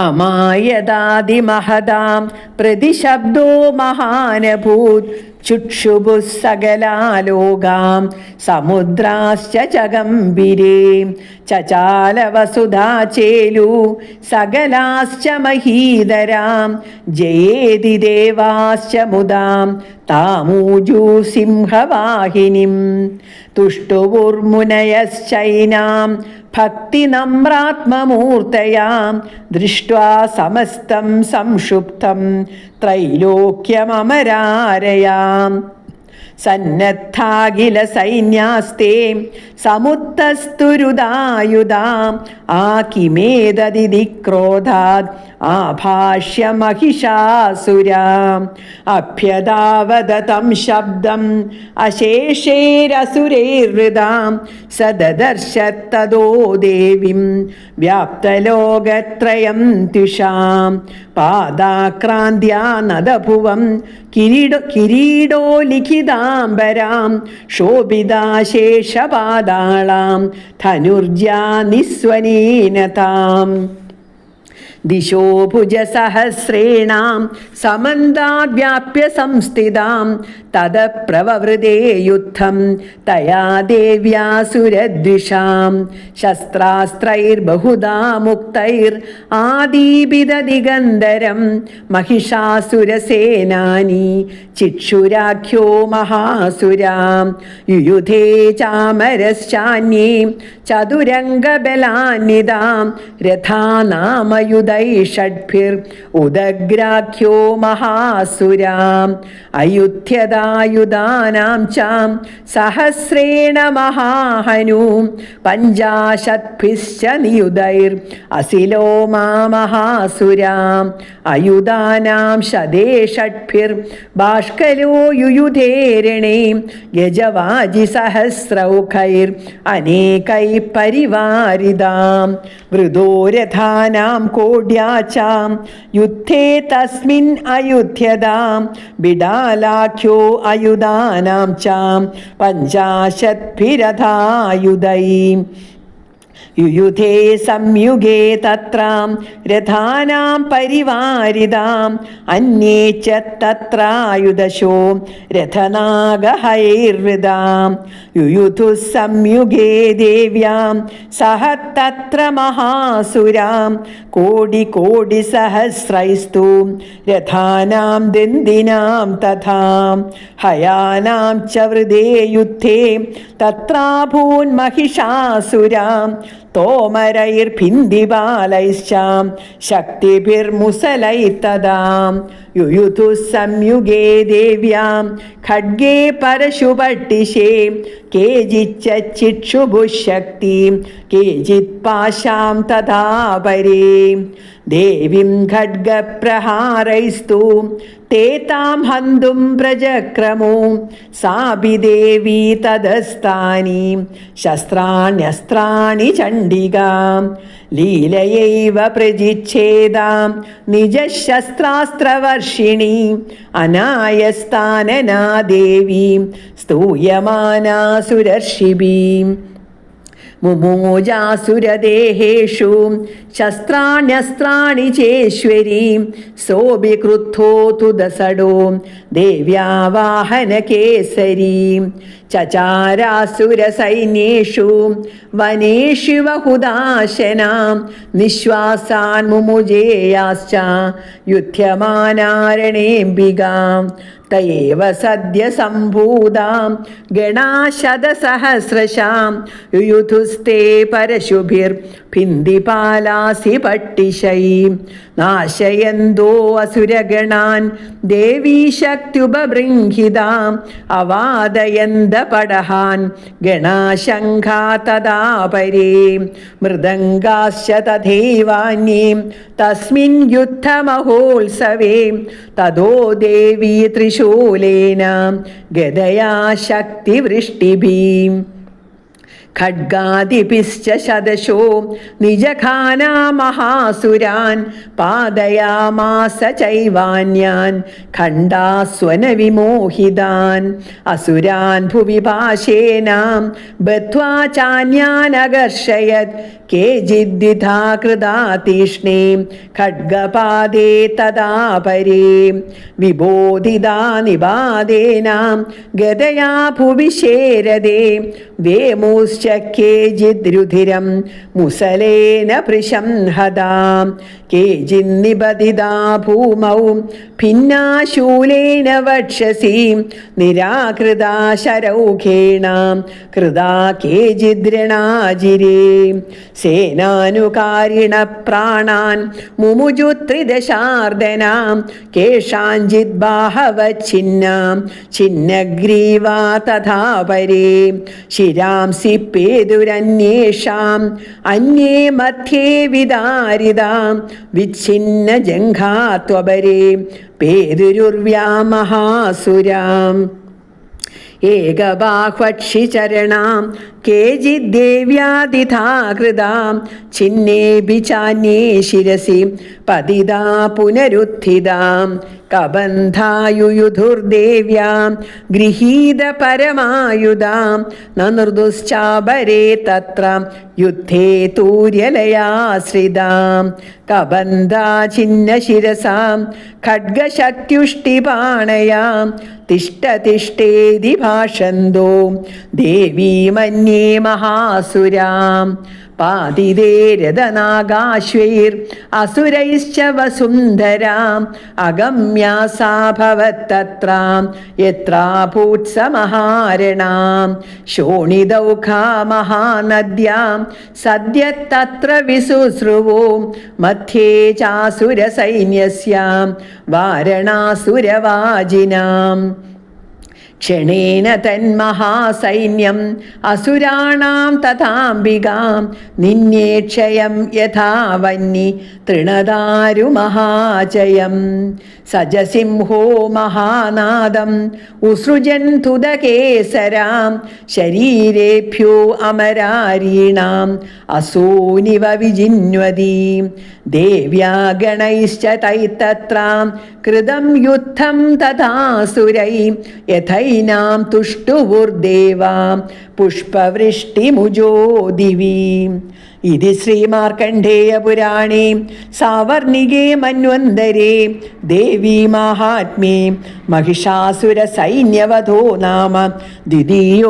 അമായതാദിമഹതാം പ്രതിശബ്ദോ മഹാനഭൂത് ചുക്ഷുഭുഃ സകലാലോകാം സമുദ്രാശ്ച ചഗംബിരേ ചചാലവസുധാ ചേലു സകലാശ്ച മഹീധരാം ജയേതി ദേവാശ്ച മുദാം താമൂജൂ സിംഹവാഹിനിം തുഷ്ടുവുർമുനയശ്ചൈനാം ഭക്തിനമ്രാത്മമൂർത്തയാം ദൃഷ്ട്വാ സമസ്തം സംക്ഷുപ്തം ത്രൈലോക്യമമരാരയാം സന്നദ്ധാഖില സൈന്യാസ്തേ സമുത്തസ്തുരുദായുധാം ആകിമേതദിതി ക്രോധാത് ആഭാഷ്യ മഹിഷാസുരാം അഭ്യതാവദതം ശബ്ദം അശേഷേരസുരൈർഹൃതാം സദദർശ തദോ ദേവീം വ്യാപ്തലോകത്രയം ത്വിഷാം പാദാക്രാന്ത്യാ നദഭുവം കിരീടോ ലിഖിതാംബരാം ശോഭിതാശേഷപാതാളാം ധനുർജ്യാ നിസ്വനീനതാം ദിശോ ഭുജസഹസ്രേണാം സമന്താദ്വ്യാപ്യ സംസ്ഥിതാം തദപ്രവവൃതേ യുദ്ധം തയാ ദേവ്യാസുരദ്വിഷാം ശസ്ത്രാസ്ത്രൈർബഹുധാ മുക്തൈർ ആദീപിതദിഗന്ധരം മഹിഷാസുരസേനാനി ചിക്ഷുരാഖ്യോ മഹാസുരാം യുയുധേ ചാമരശ്ചാന്യേ ചതുരംഗബലാന്വിതാം രഥാനാമയുധൈഷഡ്ഭിർ ഉദഗ്രാഖ്യോ മഹാസുരാം അയുധ്യതായുധാനാം ചാം സഹസ്രേണ മഹാഹനൂ പഞ്ചാശത്ഭിശ്ച നിയുധൈർ അസിലോ മഹാസുരാം അയുധാനാം ശതേഷഡ്ഭിർ ബാഷ്കലോ യുയുധേരണേ ഗജവാജി സഹസ്രൗഖൈർ അനേകൈ പരിവാരിതാം വൃതോരഥാനാം കോഡ്യാചാം യുദ്ധേ തസ്മിൻ അയുധ്യതാം ബിഡാലാഖ്യോ അയുധാനാം ചാം പഞ്ചാശദ്ഭിരഥായുധൈ യുയുധേ സംയുഗേ തത്രാം രഥാനാം പരിവാരിതാം അന്യേ ച തത്രായുധശോ രഥനാഗഹൈർവൃതാം യുയുധുഃ സംയുഗേ ദേവ്യാം സഹ തത്ര മഹാസുരാം കോടിസഹസ്രൈസ്തു രഥാനാം ദന്ദിനാം തഥാം ഹയാനാം ച വൃദേ യുദ്ധേ തത്രാഭൂൻ മഹിഷാസുരാം തോമരൈർഭിന്ദിപാലൈശ്ചാം ശക്തിഭിർമുസലൈത്തദാം യുയുധുഃ സംയുഗേ ദേവ്യാം ഖഡ്ഗേ പരശുപട്ടിശേ കേചിച്ച ചിക്ഷുഭുശക്തിം കേചിത് പാശാം തഥാ പരേ ദേവീം ഖഡ്ഗപ്രഹാരൈസ്തു തേ താം ഹന്തും പ്രചക്രമോ സാപി ദേവീ തദസ്ഥാനി ശസ്ത്രാണ്യസ്ത്രാണി ചണ്ഡികാം ലീലയൈവ പ്രജിച്ഛേദാം നിജശസ്ത്രാസ്ത്രവർഷിണി അനായസ്ഥാനനാ ദേവീ സ്തൂയമാനാ സുരർഷിഭീം മുമോജാസുരദേഹേഷു ശസ്ത്രാണ്യസ്ത്രാണി ചേശ്വരീം സോപി ക്രുദ്ധോതു ദസടോ ദേവ്യാവാഹനകേസരീം ചചാരാസുരസൈന്യേഷു വനേഷു ബഹുദാശനാം നിശ്വാസാൻ മുമുജേയാശ്ച യുധ്യമാനാരണേംബികാം തയേവ സദ്യ സംഭൂതാം ഗണാശതസഹസ്രശാം യുയുധുസ്തേ പരശുഭിർ ഭിന്ദിപാലാസി പട്ടിശൈ നാശയന്തോ അസുരഗണാൻ ദേവീ ശക്ത്യുപബൃംഹിതാം അവാദയന്ത പടഹാൻ ഗണാശംഖാ തദാ പരേ മൃദംഗാശ്ച തഥൈവാന്യേ തസ്മിൻ യുദ്ധമഹോത്സവേ തതോ ദേവീ ത്രിശൂലേന ഗദയാ ശക്തിവൃഷ്ടിഭിः ഖഡ്ഗാദിപിശ്ച ശതശോ നിജഖാനാ മഹാസുരാൻ പാദയാമാസ ചൈവാന്യാൻ ഖണ്ഡാസ്വന വിമോഹിതാൻ അസുരാൻ ഭുവി പാശേന ബദ്ധ്വാ ചാന്യാൻ അകർഷയത് കേചിദ്വിധാ കൃതാ തീഷ്ണേ ഖഡ്ഗപാദേ തദാ പരേ വിബോധിതാ നിബാദേന ഗദയാ ഭുവി ശേരദേ വേമോശ്ച കേചിദ്രുധിരം മുസലേന പൃശംഹതാം കേചിന്നിബദിതാ ഭൂമൗ ഭിന്നാശൂലേന വക്ഷസി നിരാകൃതാ ശരൗഖേണ കൃതാ കേചിദ്രണാജിരേ സേനാനുകാരിണ പ്രാണാൻ മുമുജുത്രിദശാർദനാം കേഷാഞ്ചിത് ബാഹവച്ഛിന്നാം ഛിന്നഗ്രീവാ തഥാ പരേ ശിരാംസി പേതുരന്യേഷാം അന്യേ മധ്യേ വിദാരിതാം വിച്ഛിന്ന ജംഘാത്വപരേ പേതുരുർവ്യാമഹാസുരാം ഏകബാഹ്വക്ഷിചരണാം കേചിദ്ദേവ്യാതിഥാ കൃതാം ഛിന്നേഭി ചാന്യേ ശിരസി പതിതാ പുനരുത്ഥിതാം കബന്ധായുയുധുർദേവ്യാം ഗൃഹീത പരമായുധാം നനൃദുശ്ചാപരേ തത്ര യുദ്ധേ തൂര്യലയാശ്രിതാം കബന്ധാ ഛിന്നശിരസാം ഖഡ്ഗശക്ത്യുഷ്ടിപാണയാം തിഷ്ടതിഷ്ടേതി ഭാഷന്തോ ദേവീ മന്യേ മഹാസുരാം പാതിതേ രഥനാഗാശ്വൈർ അസുരൈശ്ച വസുന്ധരാം അഗമ്യാസാഭവത്തത്ര യത്രാഭൂത്സമഹാരണാം ശോണിതൗഖാ മഹാനദ്യാം സദ്യത്തത്ര വിസുശ്രുവോ മധ്യേ ചാസുരസൈന്യസ്യാം വാരണാസുരവാജിനാം ക്ഷണേന തന്മഹാസൈന്യം അസുരാണാം തഥാംബികാം നിന്യേക്ഷയം യഥാ വന്നി തൃണദാരുമഹാചയം സജസിംഹോ മഹാനാദം ഉസൃജന്തുദകേസരാം ശരീരേഭ്യോ അമരാരീണാം അസൂനിവ വിജിന്വതി ദേവ്യാ ഗണൈശ്ച തൈത്തത്രാം കൃതം യുദ്ധം തഥാസുരൈ യഥൈനാം തുഷ്ടുവുർദേവാം പുഷ്പവൃഷ്ടിമുജോ ദിവി ഇതി ശ്രീമാർക്കണ്ഡേയപുരാണേ സാവർണികേ മന്വന്തരേ ദേവീ മാഹാത്മ്യേ മഹിഷാസുരസൈന്യവധോ നാമ ദ്വിതീയോധ്യായം.